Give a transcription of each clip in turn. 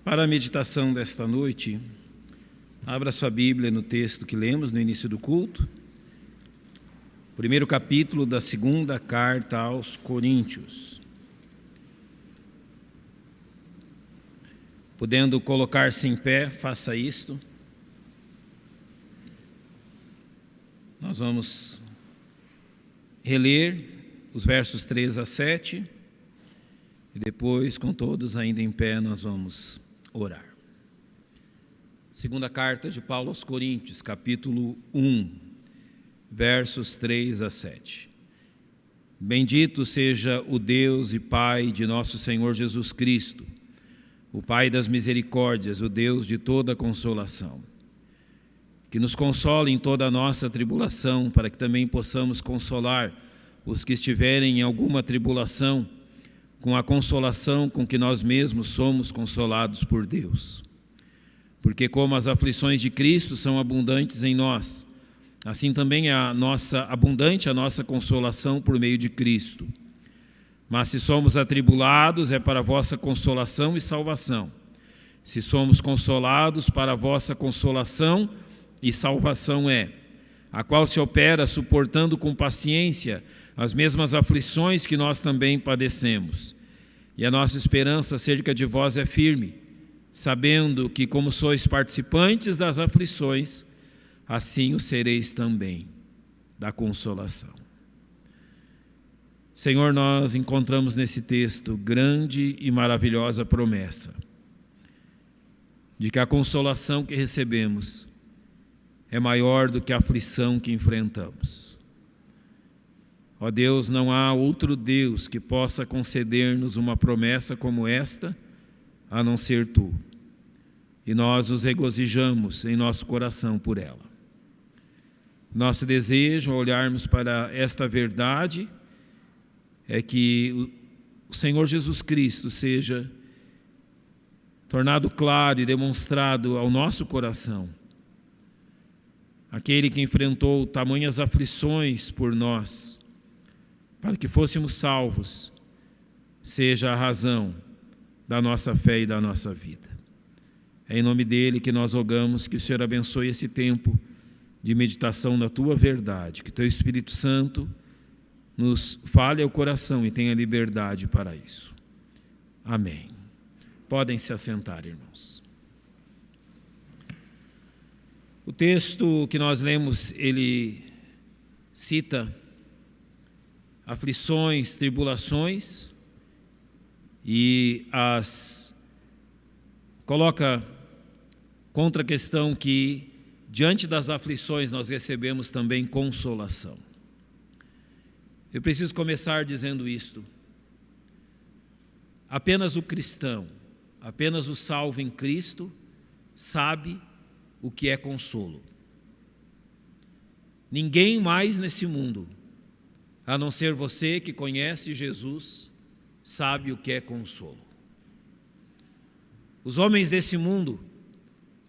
Para a meditação desta noite, abra sua Bíblia no texto que lemos no início do culto, primeiro capítulo da segunda carta aos Coríntios. Podendo colocar-se em pé, faça isto. Nós vamos reler os versos 3 a 7 e depois, com todos ainda em pé, nós vamos orar. Segunda carta de Paulo aos Coríntios, capítulo 1, versos 3 a 7. Bendito seja o Deus e Pai de nosso Senhor Jesus Cristo, o Pai das misericórdias, o Deus de toda consolação, que nos console em toda a nossa tribulação, para que também possamos consolar os que estiverem em alguma tribulação, com a consolação com que nós mesmos somos consolados por Deus. Porque como as aflições de Cristo são abundantes em nós, assim também é abundante a nossa consolação por meio de Cristo. Mas se somos atribulados, é para a vossa consolação e salvação. Se somos consolados, para a vossa consolação e salvação é, a qual se opera suportando com paciência as mesmas aflições que nós também padecemos. E a nossa esperança acerca de vós é firme, sabendo que, como sois participantes das aflições, assim o sereis também da consolação. Senhor, nós encontramos nesse texto grande e maravilhosa promessa de que a consolação que recebemos é maior do que a aflição que enfrentamos. Ó Deus, não há outro Deus que possa conceder-nos uma promessa como esta, a não ser Tu. E nós nos regozijamos em nosso coração por ela. Nosso desejo, ao olharmos para esta verdade, é que o Senhor Jesus Cristo seja tornado claro e demonstrado ao nosso coração. Aquele que enfrentou tamanhas aflições por nós, para que fôssemos salvos, seja a razão da nossa fé e da nossa vida. É em nome dele que nós rogamos que o Senhor abençoe esse tempo de meditação na Tua verdade, que Teu Espírito Santo nos fale ao coração e tenha liberdade para isso. Amém. Podem se assentar, irmãos. O texto que nós lemos, ele cita aflições, tribulações e coloca contra a questão que diante das aflições nós recebemos também consolação. Eu preciso começar dizendo isto. Apenas o cristão, apenas o salvo em Cristo sabe o que é consolo. Ninguém mais nesse mundo, a não ser você que conhece Jesus, sabe o que é consolo. Os homens desse mundo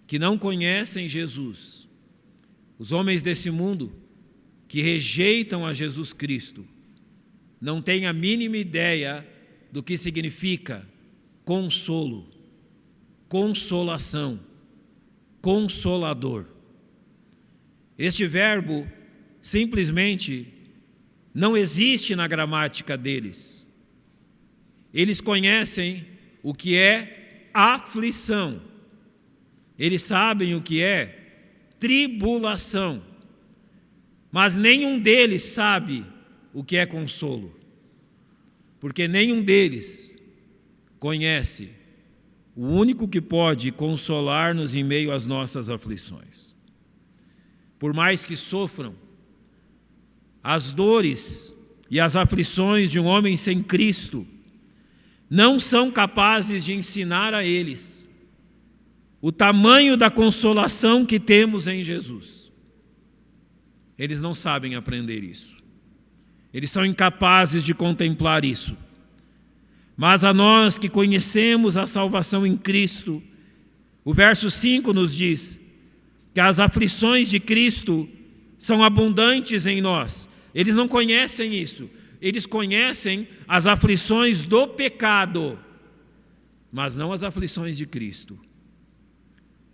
que não conhecem Jesus, os homens desse mundo que rejeitam a Jesus Cristo, não têm a mínima ideia do que significa consolo, consolação, consolador. Este verbo simplesmente não existe na gramática deles. Eles conhecem o que é aflição. Eles sabem o que é tribulação. Mas nenhum deles sabe o que é consolo. Porque nenhum deles conhece o único que pode consolar-nos em meio às nossas aflições. Por mais que sofram, as dores e as aflições de um homem sem Cristo não são capazes de ensinar a eles o tamanho da consolação que temos em Jesus. Eles não sabem aprender isso. Eles são incapazes de contemplar isso. Mas a nós que conhecemos a salvação em Cristo, o verso 5 nos diz que as aflições de Cristo são abundantes em nós. Eles não conhecem isso. Eles conhecem as aflições do pecado. mas não as aflições de Cristo.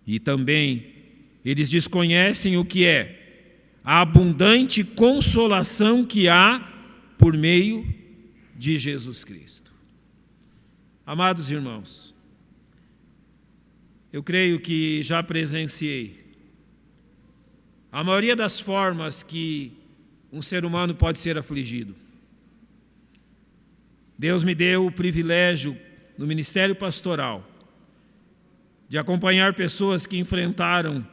E também eles desconhecem o que é a abundante consolação que há por meio de Jesus Cristo. Amados irmãos, eu creio que já presenciei a maioria das formas que um ser humano pode ser afligido. Deus me deu o privilégio, no ministério pastoral, de acompanhar pessoas que enfrentaram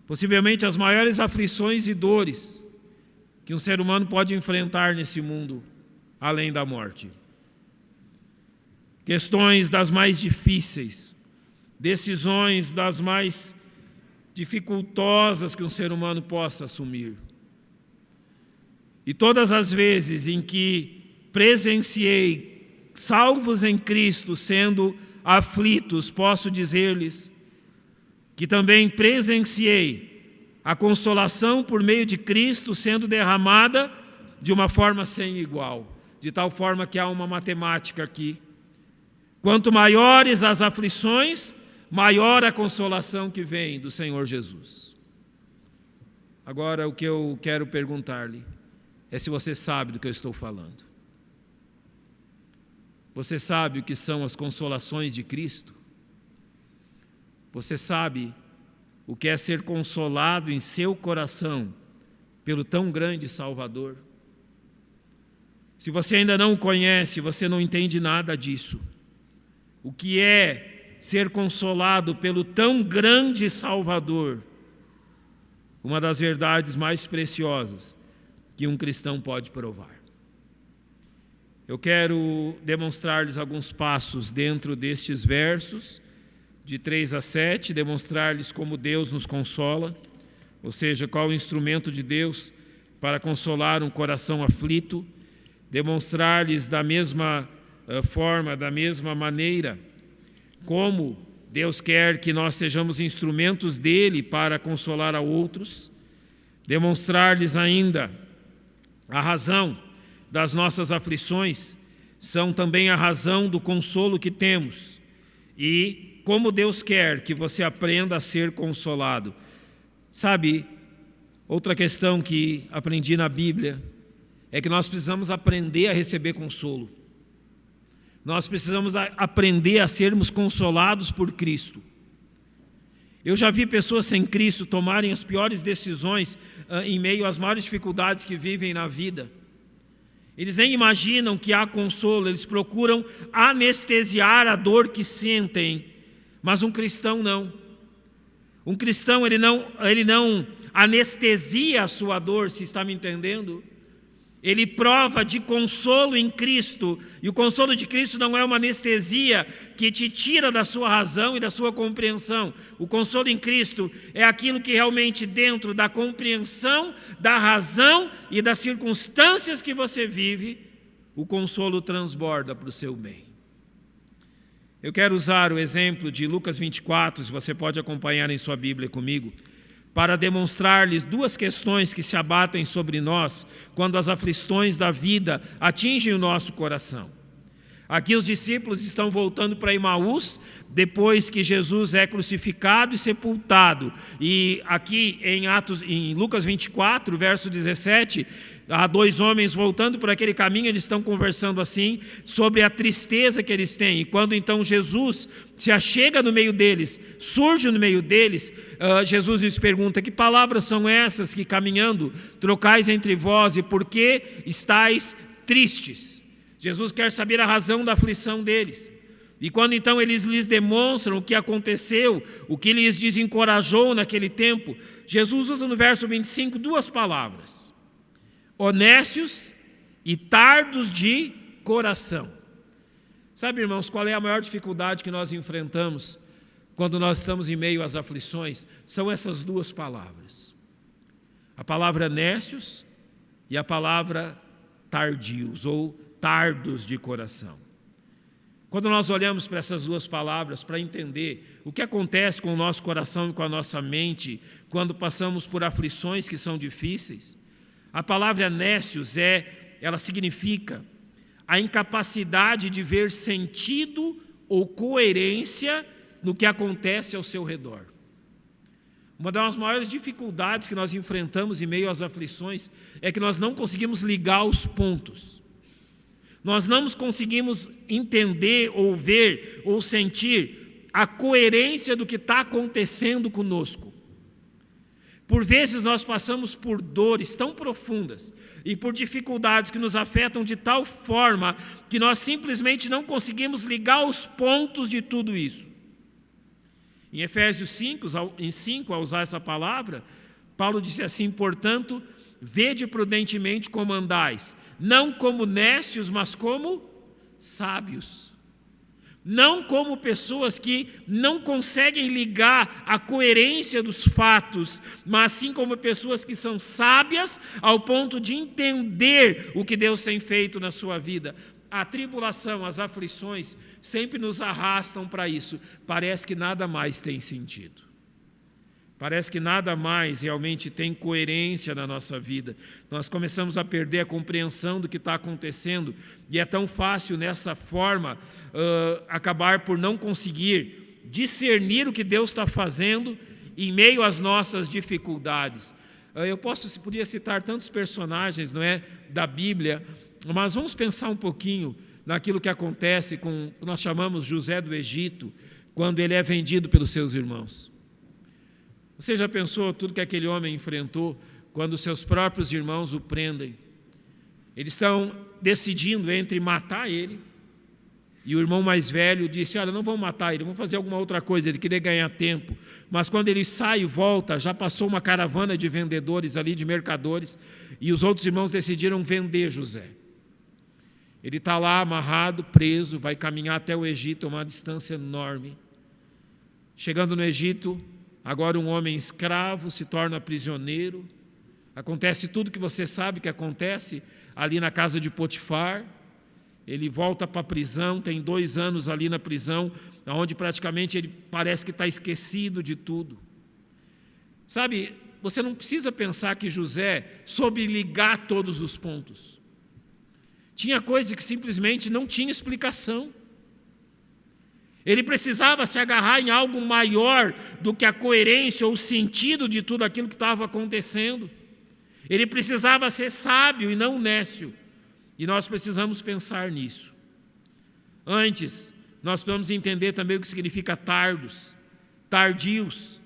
possivelmente as maiores aflições e dores que um ser humano pode enfrentar nesse mundo, além da morte. Questões das mais difíceis, decisões das mais dificultosas que um ser humano possa assumir. E todas as vezes em que presenciei salvos em Cristo sendo aflitos, posso dizer-lhes que também presenciei a consolação por meio de Cristo sendo derramada de uma forma sem igual, de tal forma que há uma matemática aqui. Quanto maiores as aflições, maior a consolação que vem do Senhor Jesus. Agora, o que eu quero perguntar-lhe é se você sabe do que eu estou falando. Você sabe o que são as consolações de Cristo? Você sabe o que é ser consolado em seu coração pelo tão grande Salvador? Se você ainda não o conhece, você não entende nada disso. O que é ser consolado pelo tão grande Salvador? Uma das verdades mais preciosas que um cristão pode provar. Eu quero demonstrar-lhes alguns passos dentro destes versos, de 3 a 7, demonstrar-lhes como Deus nos consola, ou seja, qual o instrumento de Deus para consolar um coração aflito, demonstrar-lhes da mesma forma, da mesma maneira, como Deus quer que nós sejamos instrumentos dele para consolar a outros, demonstrar-lhes ainda a razão das nossas aflições, são também a razão do consolo que temos, e como Deus quer que você aprenda a ser consolado. Sabe, outra questão que aprendi na Bíblia é que nós precisamos aprender a receber consolo. Nós precisamos aprender a sermos consolados por Cristo. Eu já vi pessoas sem Cristo tomarem as piores decisões em meio às maiores dificuldades que vivem na vida. Eles nem imaginam que há consolo, eles procuram anestesiar a dor que sentem, mas um cristão não. Um cristão, ele não anestesia a sua dor, se está me entendendo? Ele prova de consolo em Cristo, e o consolo de Cristo não é uma anestesia que te tira da sua razão e da sua compreensão. O consolo em Cristo é aquilo que realmente dentro da compreensão, da razão e das circunstâncias que você vive, o consolo transborda para o seu bem. Eu quero usar o exemplo de Lucas 24, se você pode acompanhar em sua Bíblia comigo, para demonstrar-lhes duas questões que se abatem sobre nós quando as aflições da vida atingem o nosso coração. Aqui os discípulos estão voltando para Emaús, depois que Jesus é crucificado e sepultado. E aqui em Lucas 24, verso 17, há dois homens voltando por aquele caminho, eles estão conversando assim, sobre a tristeza que eles têm. E quando então Jesus se achega no meio deles, surge no meio deles, Jesus lhes pergunta: que palavras são essas que caminhando trocais entre vós, e por que estáis tristes? Jesus quer saber a razão da aflição deles. E quando então eles lhes demonstram o que aconteceu, o que lhes desencorajou naquele tempo, Jesus usa no verso 25 duas palavras: honestos e tardos de coração. Sabe, irmãos, qual é a maior dificuldade que nós enfrentamos quando nós estamos em meio às aflições? São essas duas palavras: a palavra nécios e a palavra tardios ou tardos de coração. Quando nós olhamos para essas duas palavras para entender o que acontece com o nosso coração e com a nossa mente quando passamos por aflições que são difíceis, a palavra nécios ela significa a incapacidade de ver sentido ou coerência no que acontece ao seu redor. Uma das maiores dificuldades que nós enfrentamos em meio às aflições é que nós não conseguimos ligar os pontos. Nós não conseguimos entender, ou ver, ou sentir a coerência do que está acontecendo conosco. Por vezes nós passamos por dores tão profundas e por dificuldades que nos afetam de tal forma que nós simplesmente não conseguimos ligar os pontos de tudo isso. Em Efésios 5, ao usar essa palavra, Paulo disse assim: portanto, vede prudentemente como andais, não como necios, mas como sábios. Não como pessoas que não conseguem ligar a coerência dos fatos, mas sim como pessoas que são sábias ao ponto de entender o que Deus tem feito na sua vida. A tribulação, as aflições sempre nos arrastam para isso. Parece que nada mais tem sentido. Parece que nada mais realmente tem coerência na nossa vida. Nós começamos a perder a compreensão do que está acontecendo e é tão fácil nessa forma acabar por não conseguir discernir o que Deus está fazendo em meio às nossas dificuldades. Podia citar tantos personagens, não é, da Bíblia, mas vamos pensar um pouquinho naquilo que acontece com o que nós chamamos José do Egito, quando ele é vendido pelos seus irmãos. Você já pensou tudo que aquele homem enfrentou quando seus próprios irmãos o prendem? Eles estão decidindo entre matar ele, e o irmão mais velho disse: olha, não vão matar ele, vão fazer alguma outra coisa. Ele queria ganhar tempo, mas quando ele sai e volta, já passou uma caravana de vendedores ali, de mercadores, e os outros irmãos decidiram vender José. Ele está lá amarrado, preso, vai caminhar até o Egito, uma distância enorme. Chegando no Egito, agora um homem escravo se torna prisioneiro. Acontece tudo que você sabe que acontece ali na casa de Potifar. Ele volta para a prisão, tem 2 anos ali na prisão, onde praticamente ele parece que está esquecido de tudo. Sabe, você não precisa pensar que José soube ligar todos os pontos. Tinha coisa que simplesmente não tinha explicação. Ele precisava se agarrar em algo maior do que a coerência ou o sentido de tudo aquilo que estava acontecendo. Ele precisava ser sábio e não nécio. E nós precisamos pensar nisso. Antes, nós precisamos entender também o que significa tardos, tardios,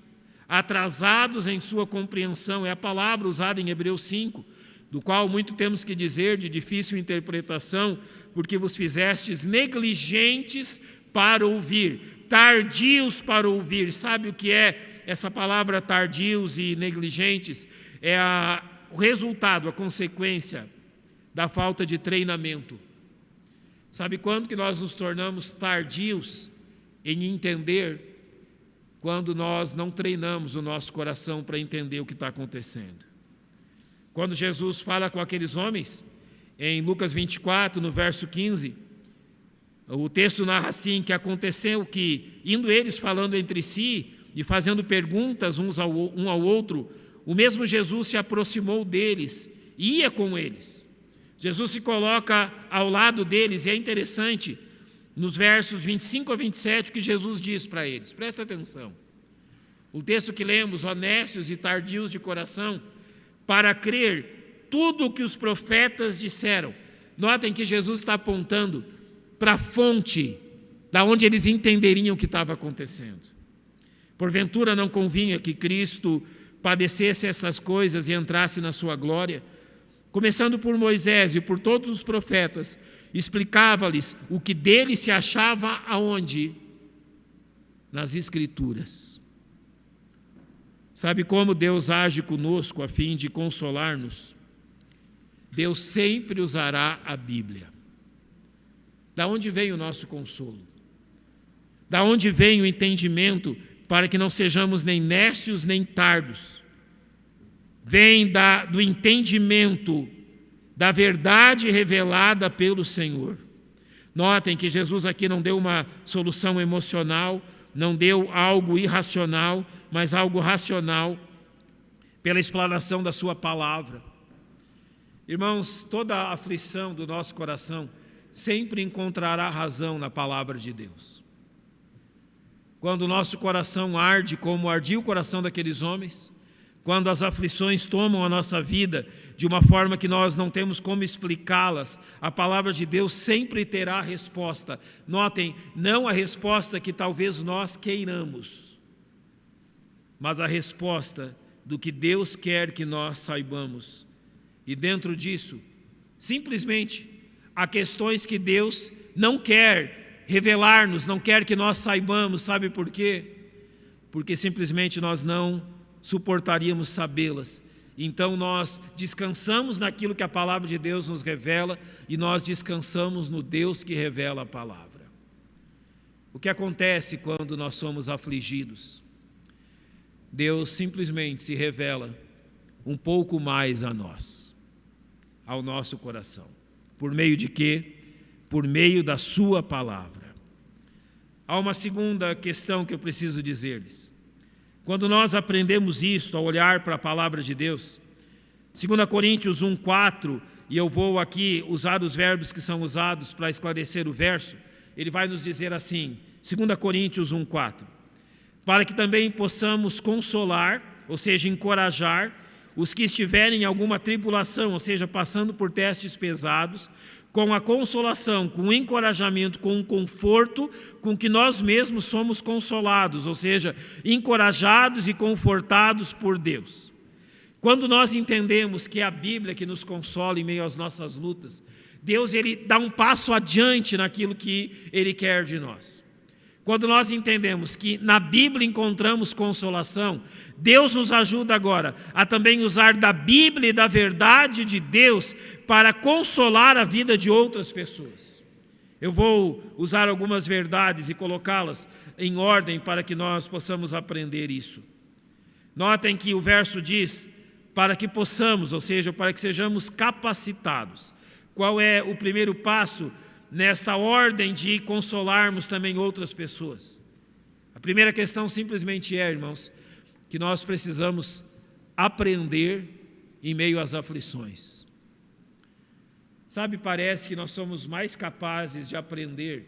atrasados em sua compreensão. É a palavra usada em Hebreus 5, do qual muito temos que dizer, de difícil interpretação, porque vos fizestes negligentes para ouvir, tardios para ouvir. Sabe o que é essa palavra tardios e negligentes? É o resultado, a consequência da falta de treinamento. Sabe quando que nós nos tornamos tardios em entender? Quando nós não treinamos o nosso coração para entender o que está acontecendo. Quando Jesus fala com aqueles homens, em Lucas 24, no verso 15, o texto narra assim, que aconteceu que, indo eles falando entre si e fazendo perguntas um ao outro, o mesmo Jesus se aproximou deles e ia com eles. Jesus se coloca ao lado deles, e é interessante, nos versos 25 a 27, o que Jesus diz para eles. Presta atenção. O texto que lemos: honestos e tardios de coração, para crer tudo o que os profetas disseram. Notem que Jesus está apontando para a fonte, da onde eles entenderiam o que estava acontecendo. Porventura não convinha que Cristo padecesse essas coisas e entrasse na sua glória? Começando por Moisés e por todos os profetas, explicava-lhes o que dele se achava aonde? Nas Escrituras. Sabe como Deus age conosco a fim de consolar-nos? Deus sempre usará a Bíblia. Da onde vem o nosso consolo? Da onde vem o entendimento para que não sejamos nem nécios nem tardos? Vem do entendimento da verdade revelada pelo Senhor. Notem que Jesus aqui não deu uma solução emocional, não deu algo irracional, mas algo racional, pela explanação da sua palavra. Irmãos, toda a aflição do nosso coração sempre encontrará razão na palavra de Deus. quando o nosso coração arde como ardia o coração daqueles homens, quando as aflições tomam a nossa vida de uma forma que nós não temos como explicá-las, a palavra de Deus sempre terá a resposta. Notem, não a resposta que talvez nós queiramos, mas a resposta do que Deus quer que nós saibamos. E dentro disso, simplesmente, há questões que Deus não quer revelar-nos, não quer que nós saibamos. Sabe por quê? Porque simplesmente nós não suportaríamos sabê-las. Então nós descansamos naquilo que a palavra de Deus nos revela e nós descansamos no Deus que revela a palavra. O que acontece quando nós somos afligidos? Deus simplesmente se revela um pouco mais a nós, ao nosso coração. Por meio de quê? Por meio da sua palavra. Há uma segunda questão que eu preciso dizer-lhes. Quando nós aprendemos isto, ao olhar para a palavra de Deus, 2 Coríntios 1:4, e eu vou aqui usar os verbos que são usados para esclarecer o verso, ele vai nos dizer assim, 2 Coríntios 1:4, para que também possamos consolar, ou seja, encorajar, os que estiverem em alguma tribulação, ou seja, passando por testes pesados, com a consolação, com o encorajamento, com o conforto com que nós mesmos somos consolados, ou seja, encorajados e confortados por Deus. Quando nós entendemos que é a Bíblia que nos consola em meio às nossas lutas, Deus ele dá um passo adiante naquilo que Ele quer de nós. Quando nós entendemos que na Bíblia encontramos consolação, Deus nos ajuda agora a também usar da Bíblia e da verdade de Deus para consolar a vida de outras pessoas. Eu vou usar algumas verdades e colocá-las em ordem para que nós possamos aprender isso. Notem que o verso diz, para que possamos, ou seja, para que sejamos capacitados. Qual é o primeiro passo nesta ordem de consolarmos também outras pessoas? A primeira questão simplesmente é, irmãos, que nós precisamos aprender em meio às aflições. Sabe, parece que nós somos mais capazes de aprender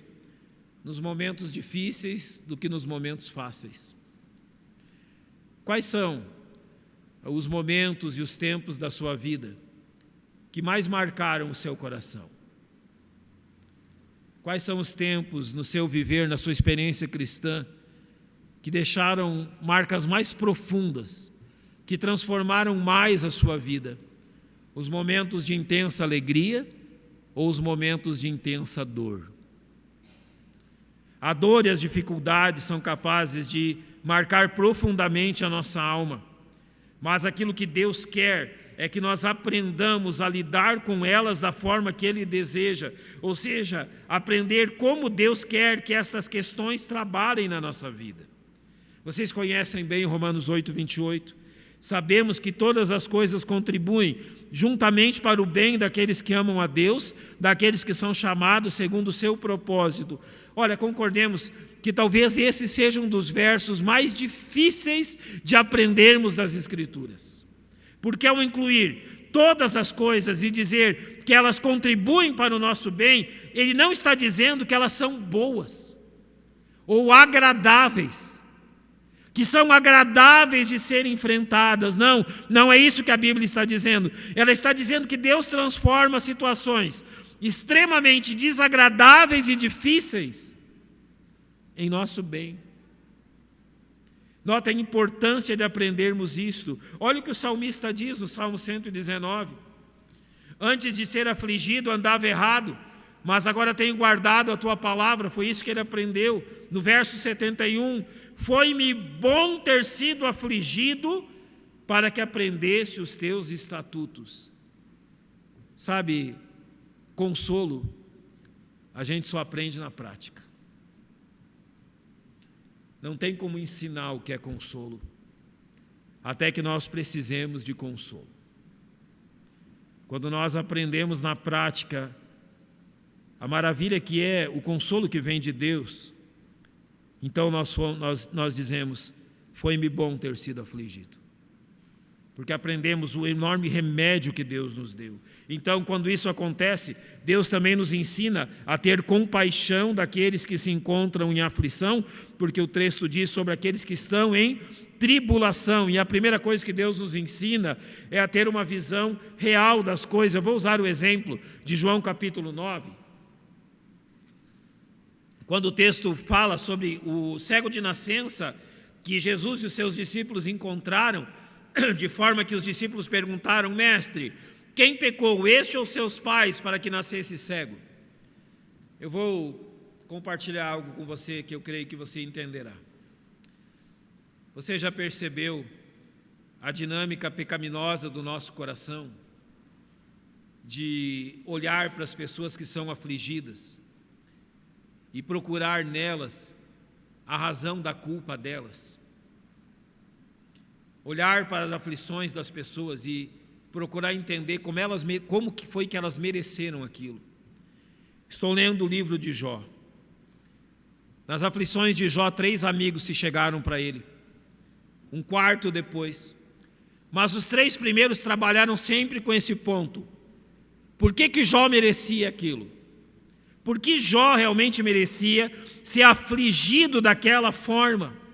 nos momentos difíceis do que nos momentos fáceis. Quais são os momentos e os tempos da sua vida que mais marcaram o seu coração? Quais são os tempos no seu viver, na sua experiência cristã, que deixaram marcas mais profundas, que transformaram mais a sua vida? Os momentos de intensa alegria ou os momentos de intensa dor? A dor e as dificuldades são capazes de marcar profundamente a nossa alma, mas aquilo que Deus quer é que nós aprendamos a lidar com elas da forma que Ele deseja, ou seja, aprender como Deus quer que estas questões trabalhem na nossa vida. Vocês conhecem bem Romanos 8:28? Sabemos que todas as coisas contribuem juntamente para o bem daqueles que amam a Deus, daqueles que são chamados segundo o seu propósito. Olha, concordemos que talvez esse seja um dos versos mais difíceis de aprendermos das Escrituras. Porque ao incluir todas as coisas e dizer que elas contribuem para o nosso bem, ele não está dizendo que elas são boas ou agradáveis, que são agradáveis de serem enfrentadas. Não, não é isso que a Bíblia está dizendo. Ela está dizendo que Deus transforma situações extremamente desagradáveis e difíceis em nosso bem. Nota a importância de aprendermos isto. Olha o que o salmista diz no Salmo 119. Antes de ser afligido, andava errado, mas agora tenho guardado a tua palavra. Foi isso que ele aprendeu. No verso 71, foi-me bom ter sido afligido para que aprendesse os teus estatutos. Sabe, consolo, a gente só aprende na prática. Não tem como ensinar o que é consolo, até que nós precisemos de consolo. Quando nós aprendemos na prática a maravilha que é o consolo que vem de Deus, então nós dizemos, foi-me bom ter sido afligido. porque aprendemos o enorme remédio que Deus nos deu. Então, quando isso acontece, Deus também nos ensina a ter compaixão daqueles que se encontram em aflição, porque o texto diz sobre aqueles que estão em tribulação, e a primeira coisa que Deus nos ensina é a ter uma visão real das coisas. Eu vou usar o exemplo de João capítulo 9, quando o texto fala sobre o cego de nascença, que Jesus e os seus discípulos encontraram, de forma que os discípulos perguntaram: mestre, quem pecou, este ou seus pais, para que nascesse cego? Eu vou compartilhar algo com você que eu creio que você entenderá. Você já percebeu a dinâmica pecaminosa do nosso coração, de olhar para as pessoas que são afligidas e procurar nelas a razão da culpa delas? Olhar para as aflições das pessoas e procurar entender como que foi que elas mereceram aquilo. Estou lendo o livro de Jó. Nas aflições de Jó, 3 amigos se chegaram para ele, um quarto depois. Mas os 3 primeiros trabalharam sempre com esse ponto. Por que Jó merecia aquilo? Por que Jó realmente merecia ser afligido daquela forma?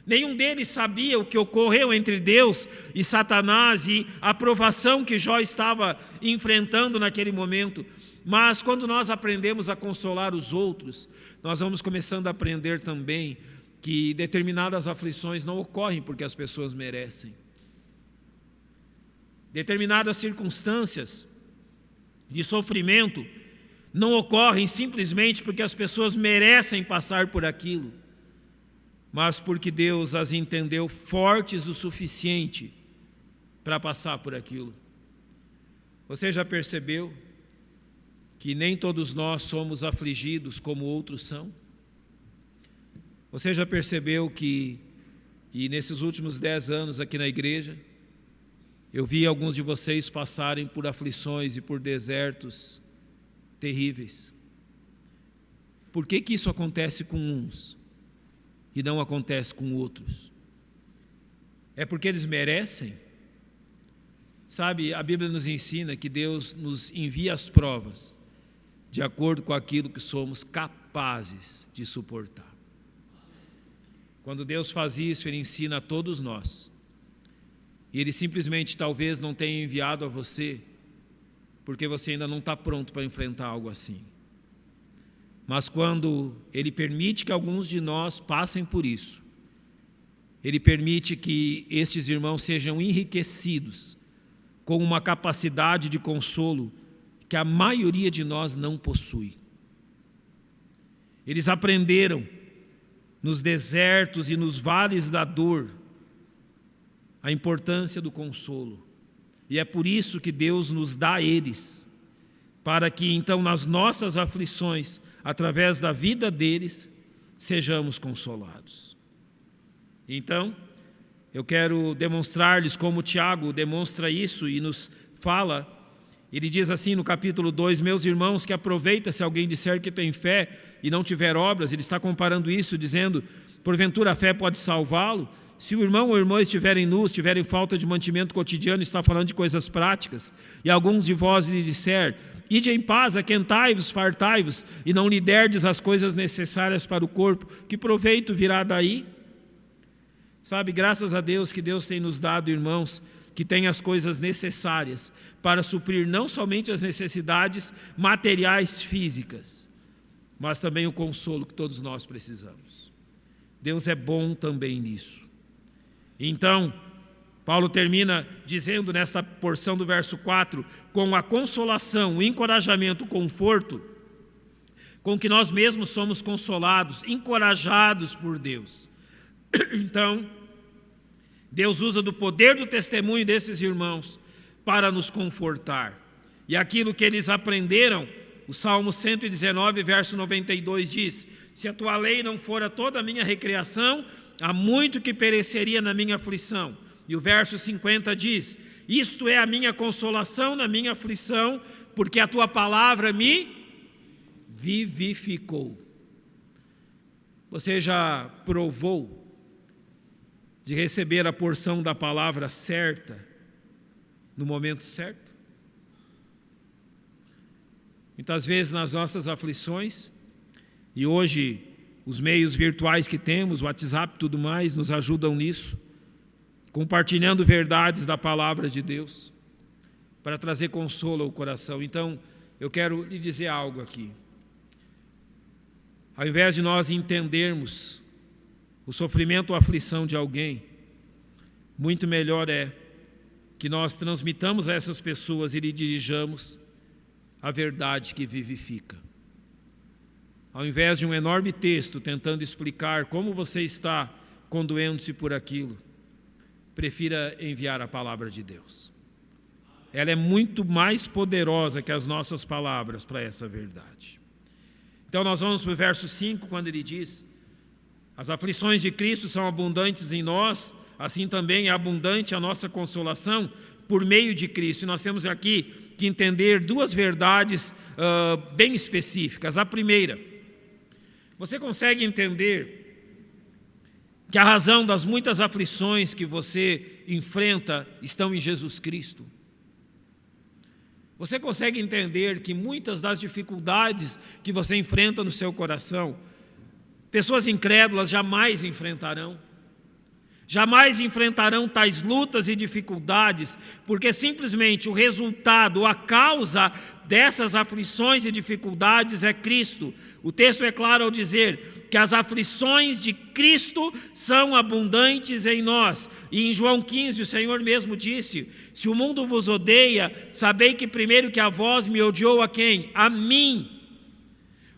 Nenhum deles sabia o que ocorreu entre Deus e Satanás e a provação que Jó estava enfrentando naquele momento. Mas quando nós aprendemos a consolar os outros, nós vamos começando a aprender também que determinadas aflições não ocorrem porque as pessoas merecem. Determinadas circunstâncias de sofrimento não ocorrem simplesmente porque as pessoas merecem passar por aquilo, mas porque Deus as entendeu fortes o suficiente para passar por aquilo. Você já percebeu que nem todos nós somos afligidos como outros são? Você já percebeu que, e nesses últimos 10 anos aqui na igreja, eu vi alguns de vocês passarem por aflições e por desertos terríveis? Por que isso acontece com uns e não acontece com outros? É porque eles merecem? Sabe, a Bíblia nos ensina que Deus nos envia as provas de acordo com aquilo que somos capazes de suportar. Quando Deus faz isso, Ele ensina a todos nós. E Ele simplesmente talvez não tenha enviado a você porque você ainda não está pronto para enfrentar algo assim. Mas quando Ele permite que alguns de nós passem por isso, Ele permite que estes irmãos sejam enriquecidos com uma capacidade de consolo que a maioria de nós não possui. Eles aprenderam nos desertos e nos vales da dor a importância do consolo. E é por isso que Deus nos dá eles, para que então nas nossas aflições, através da vida deles, sejamos consolados. Então, eu quero demonstrar-lhes como Tiago demonstra isso e nos fala. Ele diz assim no capítulo 2: meus irmãos, que aproveita se alguém disser que tem fé e não tiver obras. Ele está comparando isso, dizendo: porventura a fé pode salvá-lo? Se o irmão ou a irmã estiverem nus, tiverem falta de mantimento cotidiano, está falando de coisas práticas, e alguns de vós lhe disser: ide em paz, aquentai-vos, fartai-vos, e não lhe derdes as coisas necessárias para o corpo, que proveito virá daí? Sabe, graças a Deus que Deus tem nos dado irmãos que têm as coisas necessárias para suprir não somente as necessidades materiais físicas, mas também o consolo que todos nós precisamos. Deus é bom também nisso. Então, Paulo termina dizendo nesta porção do verso 4, com a consolação, o encorajamento, o conforto, com que nós mesmos somos consolados, encorajados por Deus. Então, Deus usa do poder do testemunho desses irmãos para nos confortar. E aquilo que eles aprenderam, o Salmo 119, verso 92 diz: se a tua lei não fora toda a minha recreação, há muito que pereceria na minha aflição. E o verso 50 diz: isto é a minha consolação na minha aflição, porque a tua palavra me vivificou. Você já provou de receber a porção da palavra certa no momento certo? Muitas vezes nas nossas aflições, e hoje os meios virtuais que temos, WhatsApp e tudo mais, nos ajudam nisso, compartilhando verdades da palavra de Deus, para trazer consolo ao coração. Então, eu quero lhe dizer algo aqui. Ao invés de nós entendermos o sofrimento ou a aflição de alguém, muito melhor é que nós transmitamos a essas pessoas e lhe dirijamos a verdade que vivifica. Ao invés de um enorme texto tentando explicar como você está condoendo-se por aquilo, prefira enviar a palavra de Deus. Ela é muito mais poderosa que as nossas palavras para essa verdade. Então nós vamos para o verso 5, quando ele diz: as aflições de Cristo são abundantes em nós, assim também é abundante a nossa consolação por meio de Cristo. E nós temos aqui que entender duas verdades bem específicas. A primeira, você consegue entender que a razão das muitas aflições que você enfrenta estão em Jesus Cristo? Você consegue entender que muitas das dificuldades que você enfrenta no seu coração, pessoas incrédulas jamais enfrentarão? Jamais enfrentarão tais lutas e dificuldades, porque simplesmente o resultado, a causa dessas aflições e dificuldades é Cristo. O texto é claro ao dizer que as aflições de Cristo são abundantes em nós. E em João 15 o Senhor mesmo disse: se o mundo vos odeia, sabei que primeiro que a vós me odiou a quem? A mim.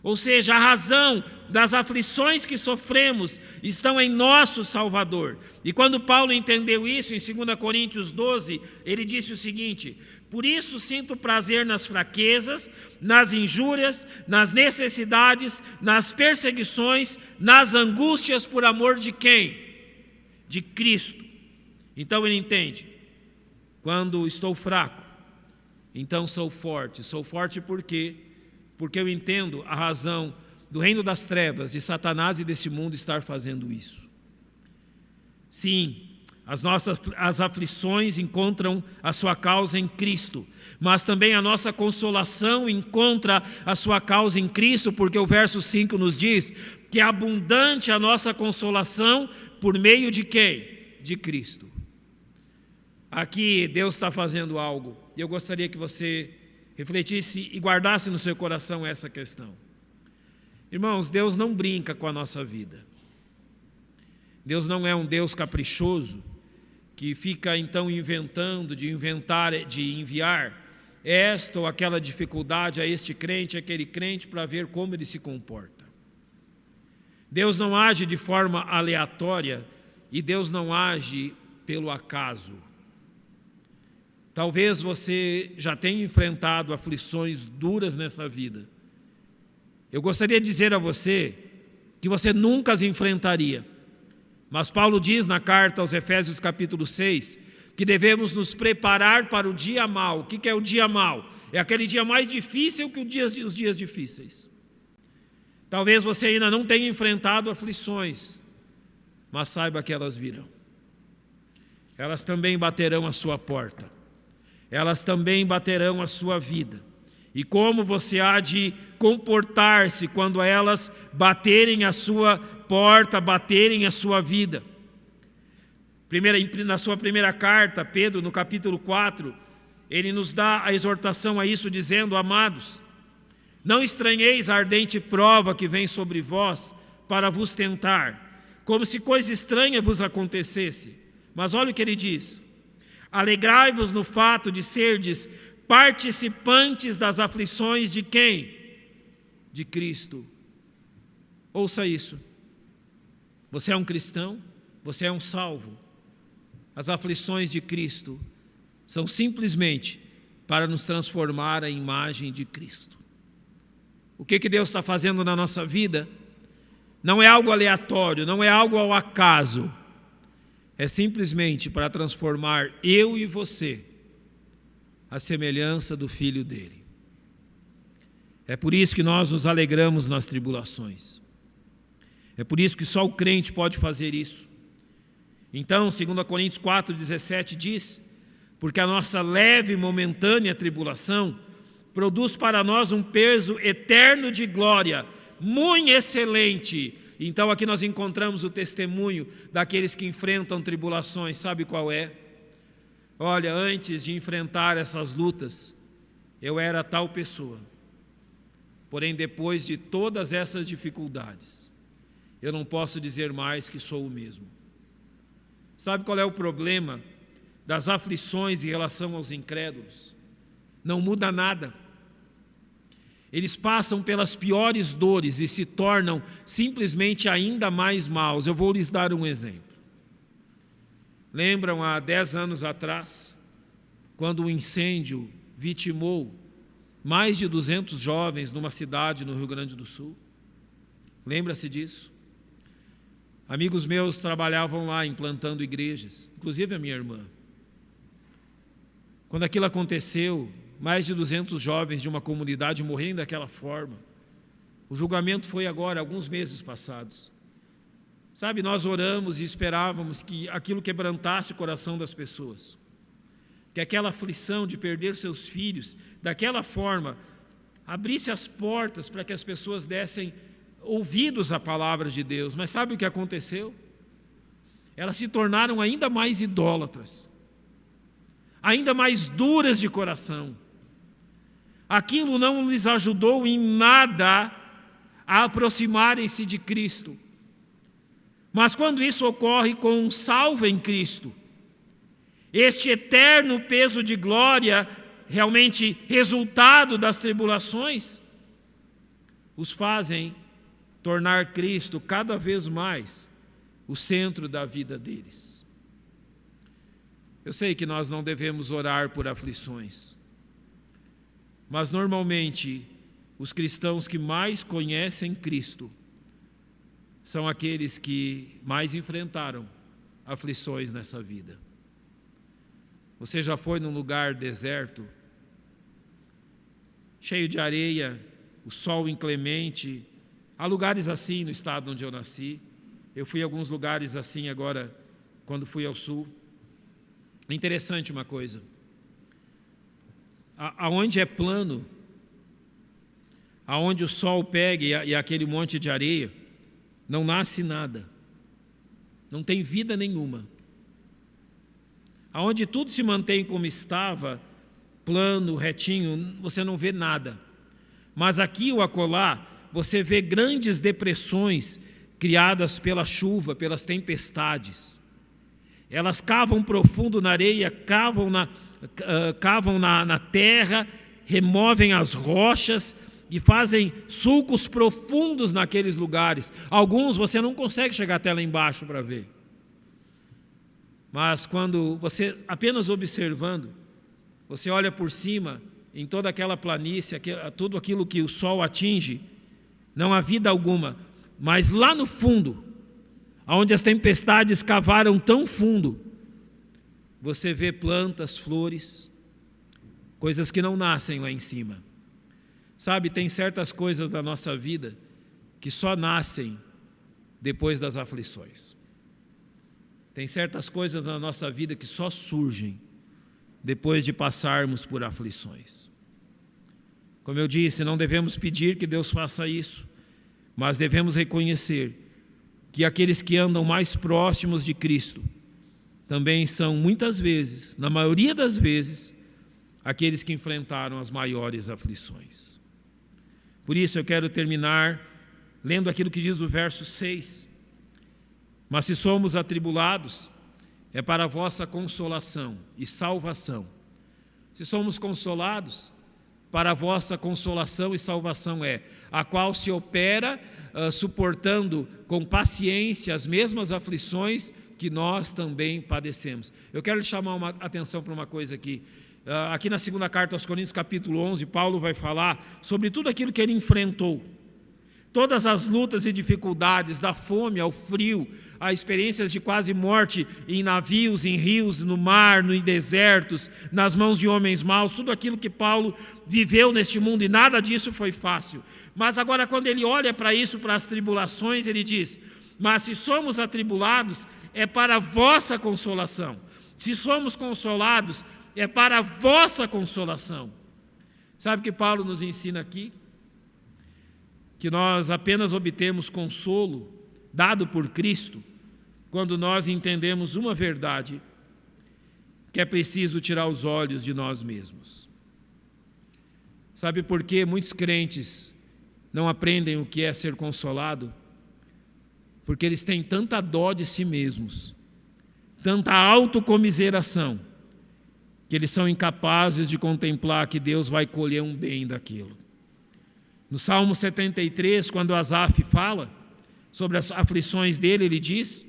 Ou seja, a razão das aflições que sofremos estão em nosso Salvador. E quando Paulo entendeu isso, em 2 Coríntios 12, ele disse o seguinte: por isso sinto prazer nas fraquezas, nas injúrias, nas necessidades, nas perseguições, nas angústias, por amor de quem? De Cristo. Então ele entende: quando estou fraco, então sou forte. Sou forte por quê? Porque eu entendo a razão do reino das trevas, de Satanás e desse mundo estar fazendo isso. Sim, as aflições encontram a sua causa em Cristo, mas também a nossa consolação encontra a sua causa em Cristo, porque o verso 5 nos diz que é abundante a nossa consolação por meio de quem? De Cristo. Aqui Deus está fazendo algo, e eu gostaria que você refletisse e guardasse no seu coração essa questão. Irmãos, Deus não brinca com a nossa vida. Deus não é um Deus caprichoso que fica então inventando, de enviar esta ou aquela dificuldade a este crente, aquele crente, para ver como ele se comporta. Deus não age de forma aleatória e Deus não age pelo acaso. Talvez você já tenha enfrentado aflições duras nessa vida. Eu gostaria de dizer a você que você nunca as enfrentaria. Mas Paulo diz na carta aos Efésios capítulo 6, que devemos nos preparar para o dia mau. O que é o dia mau? É aquele dia mais difícil que os dias difíceis. Talvez você ainda não tenha enfrentado aflições, mas saiba que elas virão. Elas também baterão a sua porta. Elas também baterão a sua vida. E como você há de comportar-se quando elas baterem a sua porta, baterem a sua vida? Na sua primeira carta, Pedro, no capítulo 4, ele nos dá a exortação a isso, dizendo: amados, não estranheis a ardente prova que vem sobre vós para vos tentar, como se coisa estranha vos acontecesse. Mas olha o que ele diz: alegrai-vos no fato de serdes participantes das aflições de quem? De Cristo. Ouça isso. Você é um cristão, você é um salvo. As aflições de Cristo são simplesmente para nos transformar à imagem de Cristo. O que Deus está fazendo na nossa vida não é algo aleatório, não é algo ao acaso. É simplesmente para transformar eu e você à semelhança do Filho dele. É por isso que nós nos alegramos nas tribulações. É por isso que só o crente pode fazer isso. Então, 2 Coríntios 4,17 diz: porque a nossa leve e momentânea tribulação produz para nós um peso eterno de glória, muito excelente. Então aqui nós encontramos o testemunho daqueles que enfrentam tribulações. Sabe qual é? Olha, antes de enfrentar essas lutas, eu era tal pessoa. Porém, depois de todas essas dificuldades, eu não posso dizer mais que sou o mesmo. Sabe qual é o problema das aflições em relação aos incrédulos? Não muda nada. Eles passam pelas piores dores e se tornam simplesmente ainda mais maus. Eu vou lhes dar um exemplo. Lembram há 10 anos atrás, quando um incêndio vitimou mais de 200 jovens numa cidade no Rio Grande do Sul? Lembra-se disso? Amigos meus trabalhavam lá implantando igrejas, inclusive a minha irmã. Quando aquilo aconteceu, mais de 200 jovens de uma comunidade morrendo daquela forma. O julgamento foi agora, alguns meses passados. Sabe, nós oramos e esperávamos que aquilo quebrantasse o coração das pessoas. Que aquela aflição de perder seus filhos, daquela forma, abrisse as portas para que as pessoas dessem ouvidos à palavra de Deus. Mas sabe o que aconteceu? Elas se tornaram ainda mais idólatras, ainda mais duras de coração. Aquilo não lhes ajudou em nada a aproximarem-se de Cristo. Mas quando isso ocorre com um salvo em Cristo, este eterno peso de glória, realmente resultado das tribulações, os fazem tornar Cristo cada vez mais o centro da vida deles. Eu sei que nós não devemos orar por aflições, mas normalmente os cristãos que mais conhecem Cristo são aqueles que mais enfrentaram aflições nessa vida. Você já foi num lugar deserto, cheio de areia, o sol inclemente? Há lugares assim no estado onde eu nasci. Eu fui a alguns lugares assim agora, quando fui ao sul. É interessante uma coisa. Aonde é plano, aonde o sol pega e aquele monte de areia, não nasce nada. Não tem vida nenhuma. Aonde tudo se mantém como estava, plano, retinho, você não vê nada. Mas aqui ou acolá, você vê grandes depressões criadas pela chuva, pelas tempestades. Elas cavam profundo na areia, cavam na terra, removem as rochas e fazem sulcos profundos naqueles lugares. Alguns você não consegue chegar até lá embaixo para ver. Mas quando você, apenas observando, você olha por cima, em toda aquela planície, tudo aquilo que o sol atinge, não há vida alguma. Mas lá no fundo, onde as tempestades cavaram tão fundo, você vê plantas, flores, coisas que não nascem lá em cima. Sabe, tem certas coisas da nossa vida que só nascem depois das aflições. Tem certas coisas na nossa vida que só surgem depois de passarmos por aflições. Como eu disse, não devemos pedir que Deus faça isso, mas devemos reconhecer que aqueles que andam mais próximos de Cristo também são muitas vezes, na maioria das vezes, aqueles que enfrentaram as maiores aflições. Por isso eu quero terminar lendo aquilo que diz o verso 6. Mas se somos atribulados, é para a vossa consolação e salvação. Se somos consolados, para a vossa consolação e salvação é, a qual se opera suportando com paciência as mesmas aflições que nós também padecemos. Eu quero lhe chamar uma atenção para uma coisa aqui. Aqui na segunda carta aos Coríntios, capítulo 11, Paulo vai falar sobre tudo aquilo que ele enfrentou. Todas as lutas e dificuldades, da fome ao frio, a experiências de quase morte em navios, em rios, no mar, em desertos, nas mãos de homens maus, tudo aquilo que Paulo viveu neste mundo, e nada disso foi fácil. Mas agora, quando ele olha para isso, para as tribulações, ele diz: mas se somos atribulados, é para a vossa consolação. Se somos consolados, é para a vossa consolação. Sabe o que Paulo nos ensina aqui? Que nós apenas obtemos consolo dado por Cristo quando nós entendemos uma verdade, que é preciso tirar os olhos de nós mesmos. Sabe por que muitos crentes não aprendem o que é ser consolado? Porque eles têm tanta dó de si mesmos, tanta autocomiseração, que eles são incapazes de contemplar que Deus vai colher um bem daquilo. No Salmo 73, quando Asaf fala sobre as aflições dele, ele diz: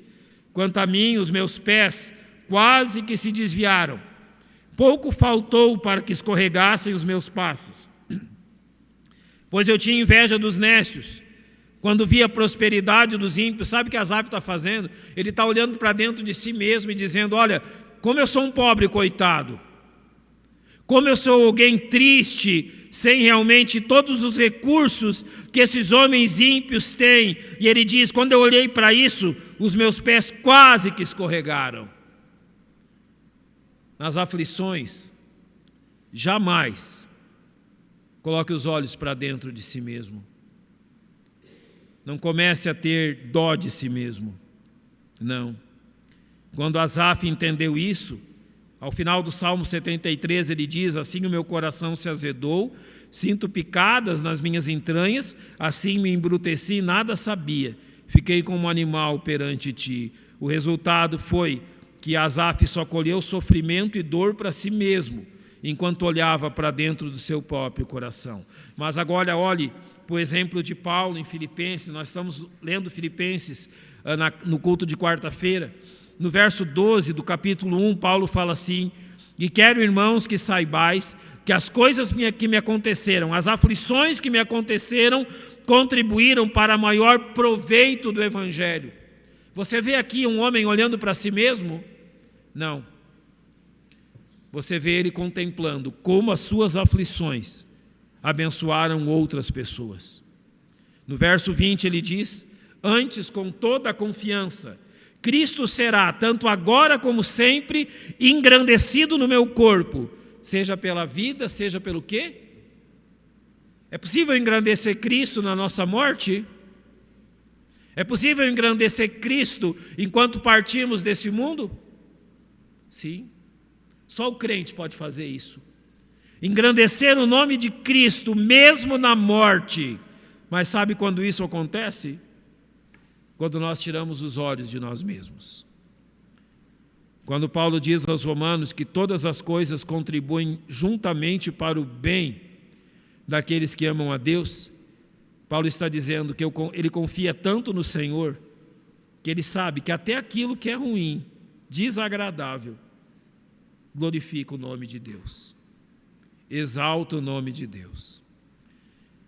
quanto a mim, os meus pés quase que se desviaram, pouco faltou para que escorregassem os meus passos. Pois eu tinha inveja dos nécios, quando via a prosperidade dos ímpios. Sabe o que Asaf está fazendo? Ele está olhando para dentro de si mesmo e dizendo: olha, como eu sou um pobre coitado, como eu sou alguém triste, sem realmente todos os recursos que esses homens ímpios têm. E ele diz: quando eu olhei para isso, os meus pés quase que escorregaram. Nas aflições, jamais coloque os olhos para dentro de si mesmo. Não comece a ter dó de si mesmo. Não. Quando Asaf entendeu isso, ao final do Salmo 73, ele diz: assim o meu coração se azedou, sinto picadas nas minhas entranhas, assim me embruteci e nada sabia. Fiquei como um animal perante ti. O resultado foi que Asaf só colheu sofrimento e dor para si mesmo, enquanto olhava para dentro do seu próprio coração. Mas agora olhe para o exemplo de Paulo em Filipenses. Nós estamos lendo Filipenses no culto de quarta-feira. No verso 12 do capítulo 1, Paulo fala assim: e quero, irmãos, que saibais que as coisas que me aconteceram, as aflições que me aconteceram, contribuíram para maior proveito do Evangelho. Você vê aqui um homem olhando para si mesmo? Não. Você vê ele contemplando como as suas aflições abençoaram outras pessoas. No verso 20 ele diz: antes, com toda a confiança, Cristo será, tanto agora como sempre, engrandecido no meu corpo, seja pela vida, seja pelo quê? É possível engrandecer Cristo na nossa morte? É possível engrandecer Cristo enquanto partimos desse mundo? Sim. Só o crente pode fazer isso. Engrandecer o nome de Cristo, mesmo na morte. Mas sabe quando isso acontece? Quando nós tiramos os olhos de nós mesmos. Quando Paulo diz aos Romanos que todas as coisas contribuem juntamente para o bem daqueles que amam a Deus, Paulo está dizendo que ele confia tanto no Senhor, que ele sabe que até aquilo que é ruim, desagradável, glorifica o nome de Deus, exalta o nome de Deus.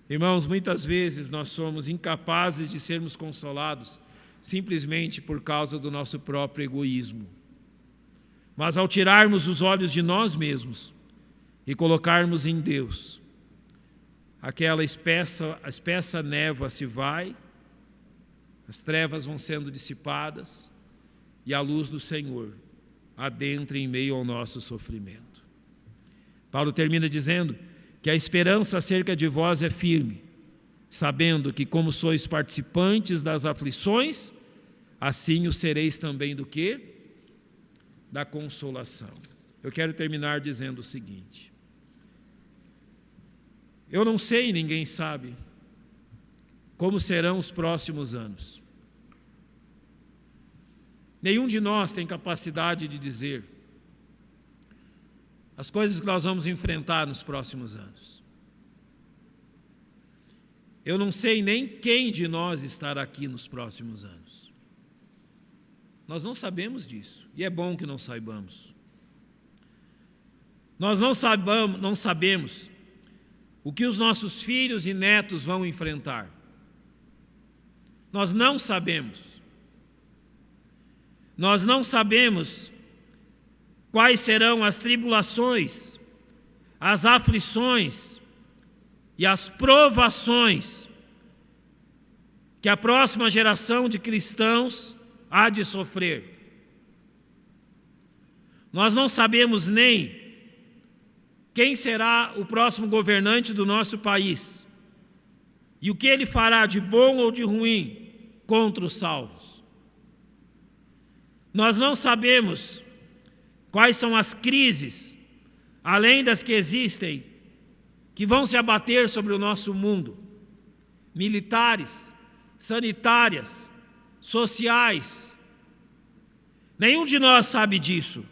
Irmãos, muitas vezes nós somos incapazes de sermos consolados simplesmente por causa do nosso próprio egoísmo. Mas ao tirarmos os olhos de nós mesmos e colocarmos em Deus, aquela espessa névoa se vai, as trevas vão sendo dissipadas e a luz do Senhor adentra em meio ao nosso sofrimento. Paulo termina dizendo que a esperança acerca de vós é firme, sabendo que como sois participantes das aflições, assim o sereis também do quê? Da consolação. Eu quero terminar dizendo o seguinte: eu não sei, ninguém sabe, como serão os próximos anos. Nenhum de nós tem capacidade de dizer as coisas que nós vamos enfrentar nos próximos anos. Eu não sei nem quem de nós estará aqui nos próximos anos. Nós não sabemos disso, e é bom que não saibamos. Nós não sabemos o que os nossos filhos e netos vão enfrentar. Nós não sabemos. Nós não sabemos quais serão as tribulações, as aflições e as provações que a próxima geração de cristãos há de sofrer. Nós não sabemos nem quem será o próximo governante do nosso país e o que ele fará de bom ou de ruim contra os salvos. Nós não sabemos quais são as crises, além das que existem, que vão se abater sobre o nosso mundo, militares, sanitárias, sociais. Nenhum de nós sabe disso.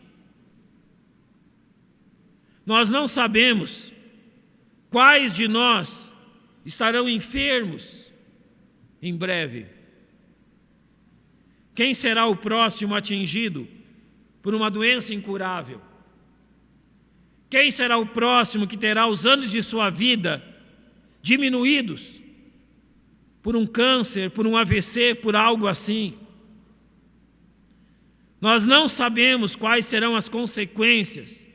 Nós não sabemos quais de nós estarão enfermos em breve. Quem será o próximo atingido por uma doença incurável? Quem será o próximo que terá os anos de sua vida diminuídos por um câncer, por um AVC, por algo assim? Nós não sabemos quais serão as consequências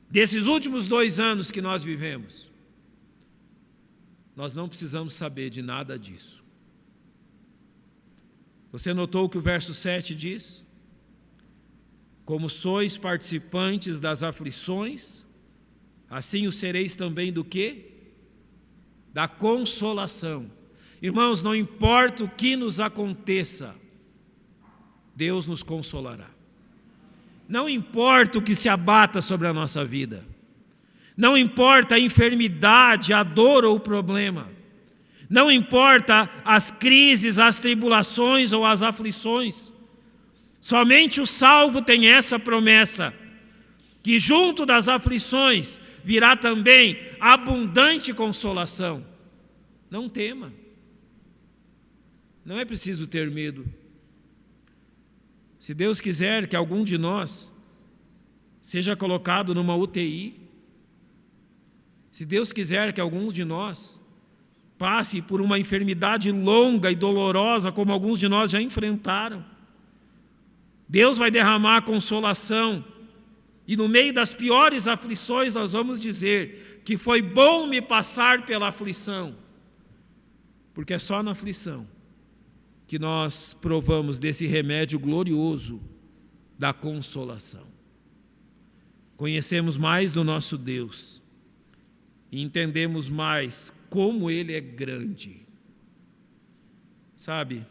desses últimos 2 anos que nós vivemos. Nós não precisamos saber de nada disso. Você notou o que o verso 7 diz? Como sois participantes das aflições, assim o sereis também do quê? Da consolação. Irmãos, não importa o que nos aconteça, Deus nos consolará. Não importa o que se abata sobre a nossa vida. Não importa a enfermidade, a dor ou o problema. Não importa as crises, as tribulações ou as aflições. Somente o salvo tem essa promessa, que junto das aflições virá também abundante consolação. Não tema. Não é preciso ter medo. Se Deus quiser que algum de nós seja colocado numa UTI, se Deus quiser que algum de nós passe por uma enfermidade longa e dolorosa, como alguns de nós já enfrentaram, Deus vai derramar consolação, e no meio das piores aflições nós vamos dizer que foi bom me passar pela aflição, porque é só na aflição que nós provamos desse remédio glorioso da consolação. Conhecemos mais do nosso Deus e entendemos mais como Ele é grande. Sabe,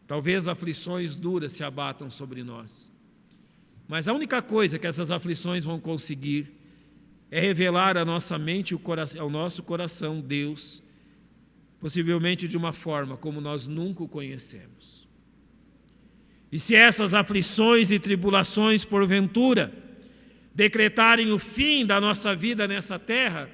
talvez aflições duras se abatam sobre nós, mas a única coisa que essas aflições vão conseguir é revelar à nossa mente e ao nosso coração Deus, possivelmente de uma forma como nós nunca o conhecemos. E se essas aflições e tribulações, porventura, decretarem o fim da nossa vida nessa terra,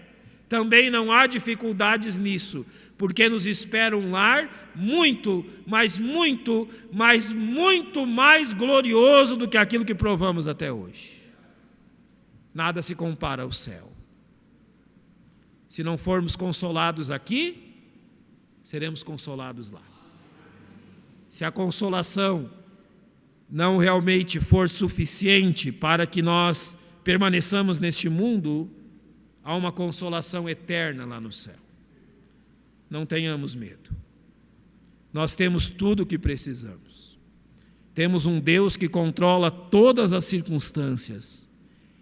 também não há dificuldades nisso, porque nos espera um lar muito, mas muito, mas muito mais glorioso do que aquilo que provamos até hoje. Nada se compara ao céu. Se não formos consolados aqui, seremos consolados lá. Se a consolação não realmente for suficiente para que nós permaneçamos neste mundo, há uma consolação eterna lá no céu. Não tenhamos medo. Nós temos tudo o que precisamos. Temos um Deus que controla todas as circunstâncias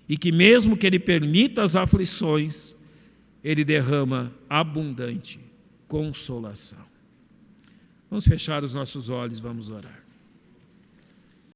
e que mesmo que Ele permita as aflições, Ele derrama abundante consolação. Vamos fechar os nossos olhos, vamos orar.